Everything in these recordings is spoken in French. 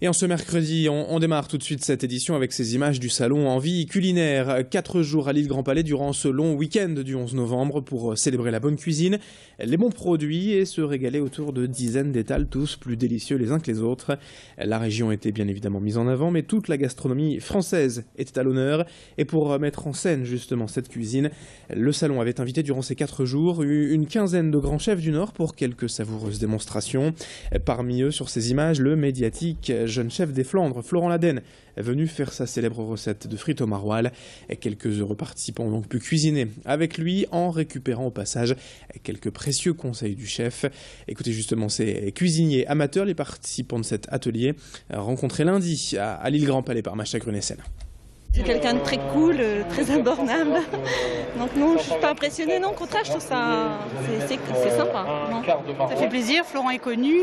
Et en ce mercredi, on démarre tout de suite cette édition avec ces images du salon Envie culinaire. 4 jours à l'île Grand Palais durant ce long week-end du 11 novembre pour célébrer la bonne cuisine, les bons produits et se régaler autour de dizaines d'étals, tous plus délicieux les uns que les autres. La région était bien évidemment mise en avant, mais toute la gastronomie française était à l'honneur. Et pour mettre en scène justement cette cuisine, le salon avait invité durant ces 4 jours une quinzaine de grands chefs du Nord pour quelques savoureuses démonstrations. Parmi eux, sur ces images, le médiatique jeune chef des Flandres, Florent Ladenne, est venu faire sa célèbre recette de frites au maroilles. Quelques heureux participants ont donc pu cuisiner avec lui en récupérant au passage quelques précieux conseils du chef. Écoutez justement ces cuisiniers amateurs, les participants de cet atelier, rencontrés lundi à l'île Grand Palais par Macha Grunessen. C'est quelqu'un de très cool, très abornable. Donc non, je ne suis pas impressionnée, non, au contraire, je trouve ça c'est sympa. Non. Ça fait plaisir, Florent est connu,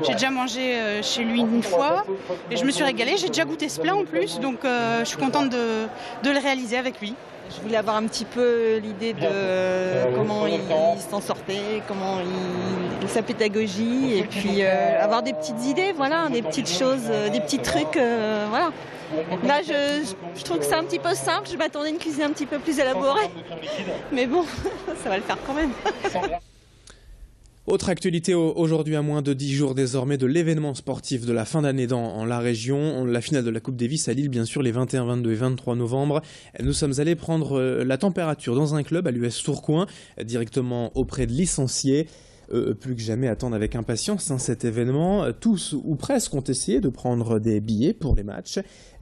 j'ai déjà mangé chez lui une fois et je me suis régalée, j'ai déjà goûté ce plat en plus, donc je suis contente de le réaliser avec lui. Je voulais avoir un petit peu l'idée de comment il s'en sortait, sa pédagogie, et puis avoir des petites idées, voilà, des petites choses, des petits trucs, voilà. Là, je trouve que c'est un petit peu simple, je m'attendais à une cuisine un petit peu plus élaborée, mais bon, ça va le faire quand même. Autre actualité aujourd'hui, à moins de 10 jours désormais de l'événement sportif de la fin d'année dans la région, la finale de la Coupe Davis à Lille, bien sûr, les 21, 22 et 23 novembre. Nous sommes allés prendre la température dans un club à l'US Tourcoing, directement auprès de licenciés. Plus que jamais attendent avec impatience cet événement. Tous ou presque ont essayé de prendre des billets pour les matchs,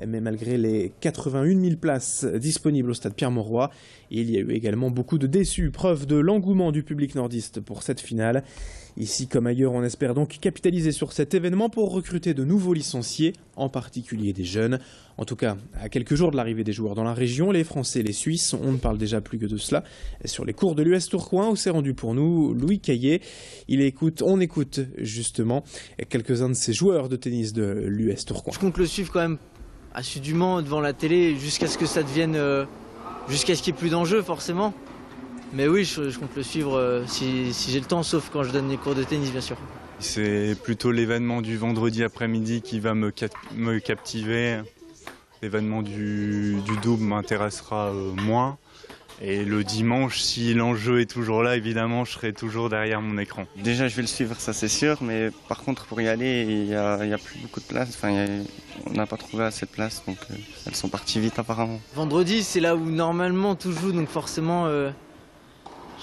mais malgré les 81 000 places disponibles au stade Pierre-Mauroy, il y a eu également beaucoup de déçus, preuve de l'engouement du public nordiste pour cette finale. Ici comme ailleurs, on espère donc capitaliser sur cet événement pour recruter de nouveaux licenciés, en particulier des jeunes. En tout cas, à quelques jours de l'arrivée des joueurs dans la région, les Français et les Suisses, on ne parle déjà plus que de cela, sur les cours de l'US Tourcoing où s'est rendu pour nous Louis Caillé. On écoute justement quelques-uns de ces joueurs de tennis de l'US Tourcoing. Je compte le suivre quand même assidûment devant la télé jusqu'à ce que ça devienne, jusqu'à ce qu'il n'y ait plus d'enjeu forcément. Mais oui, je compte le suivre si j'ai le temps, sauf quand je donne les cours de tennis, bien sûr. C'est plutôt l'événement du vendredi après-midi qui va me captiver. L'événement du double m'intéressera moins. Et le dimanche, si l'enjeu est toujours là, évidemment, je serai toujours derrière mon écran. Déjà, je vais le suivre, ça c'est sûr. Mais par contre, pour y aller, il y a plus beaucoup de place. Enfin, on n'a pas trouvé assez de place, donc elles sont parties vite apparemment. Vendredi, c'est là où normalement tout joue, donc forcément... je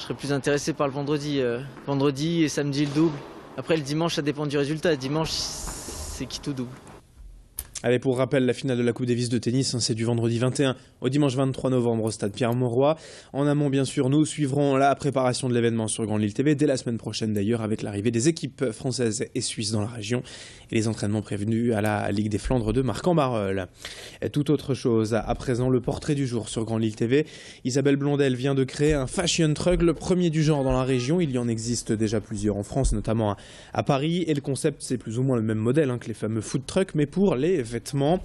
serais plus intéressé par le vendredi. Vendredi et samedi le double. Après le dimanche, ça dépend du résultat. Dimanche, c'est qui tout double. Allez, pour rappel, la finale de la Coupe Davis de tennis, c'est du vendredi 21 au dimanche 23 novembre au stade Pierre-Mauroy. En amont, bien sûr, nous suivrons la préparation de l'événement sur Grande Lille TV dès la semaine prochaine d'ailleurs, avec l'arrivée des équipes françaises et suisses dans la région et les entraînements prévenus à la Ligue des Flandres de Marc-en-Barœul. Tout autre chose, à présent, le portrait du jour sur Grande Lille TV. Isabelle Blondel vient de créer un fashion truck, le premier du genre dans la région. Il y en existe déjà plusieurs en France, notamment à Paris. Et le concept, c'est plus ou moins le même modèle que les fameux food trucks, mais pour les vêtements.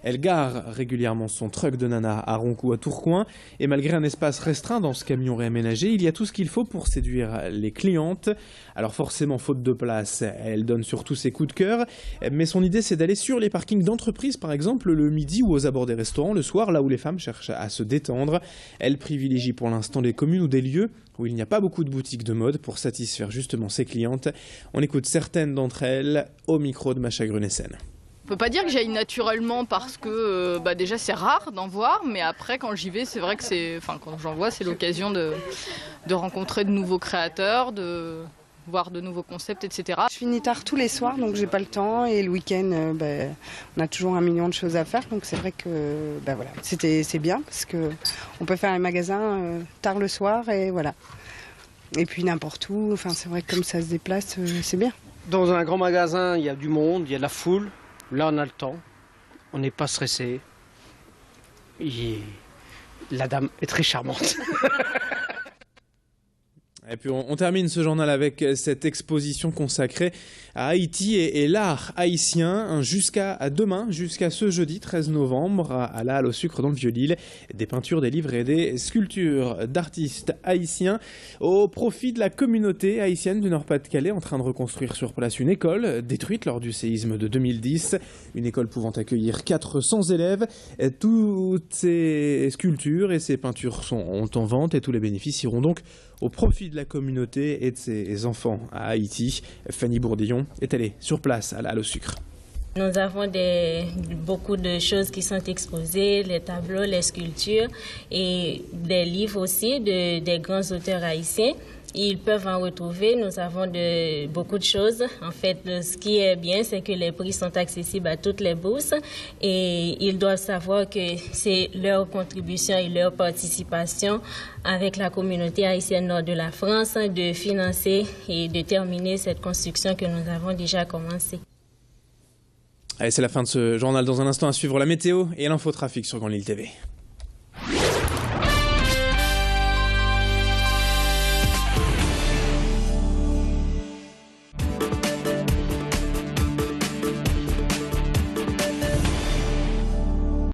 Elle gare régulièrement son truck de nana à Roncourt à Tourcoing et malgré un espace restreint dans ce camion réaménagé, il y a tout ce qu'il faut pour séduire les clientes. Alors forcément, faute de place, elle donne surtout ses coups de cœur, mais son idée c'est d'aller sur les parkings d'entreprise par exemple le midi ou aux abords des restaurants le soir, là où les femmes cherchent à se détendre. Elle privilégie pour l'instant les communes ou des lieux où il n'y a pas beaucoup de boutiques de mode pour satisfaire justement ses clientes. On écoute certaines d'entre elles au micro de Macha Grunessen. On peut pas dire que j'aille naturellement parce que déjà c'est rare d'en voir, mais après quand j'y vais c'est vrai que quand j'en vois c'est l'occasion de rencontrer de nouveaux créateurs, de voir de nouveaux concepts, etc. Je finis tard tous les soirs donc j'ai pas le temps et le week-end on a toujours 1 million de choses à faire donc c'est vrai que voilà, c'est bien parce que on peut faire un magasin tard le soir et voilà. Et puis n'importe où, c'est vrai que comme ça se déplace, c'est bien. Dans un grand magasin, il y a du monde, il y a de la foule. Là, on a le temps, on n'est pas stressé. Et la dame est très charmante. Et puis on termine ce journal avec cette exposition consacrée à Haïti et l'art haïtien jusqu'à demain, jusqu'à ce jeudi 13 novembre à la Halle au Sucre dans le Vieux-Lille. Des peintures, des livres et des sculptures d'artistes haïtiens au profit de la communauté haïtienne du Nord-Pas-de-Calais en train de reconstruire sur place une école détruite lors du séisme de 2010. Une école pouvant accueillir 400 élèves. Toutes ces sculptures et ces peintures sont en vente et tous les bénéfices iront donc au profit de la communauté et de ses enfants à Haïti. Fanny Bourdillon est allée sur place à la Halle au Sucre. Nous avons beaucoup de choses qui sont exposées, les tableaux, les sculptures et des livres aussi des grands auteurs haïtiens. Ils peuvent en retrouver. Nous avons beaucoup de choses. En fait, ce qui est bien, c'est que les prix sont accessibles à toutes les bourses et ils doivent savoir que c'est leur contribution et leur participation avec la communauté haïtienne nord de la France de financer et de terminer cette construction que nous avons déjà commencée. Allez, c'est la fin de ce journal. Dans un instant, à suivre la météo et l'infotrafic sur Grand Lille TV.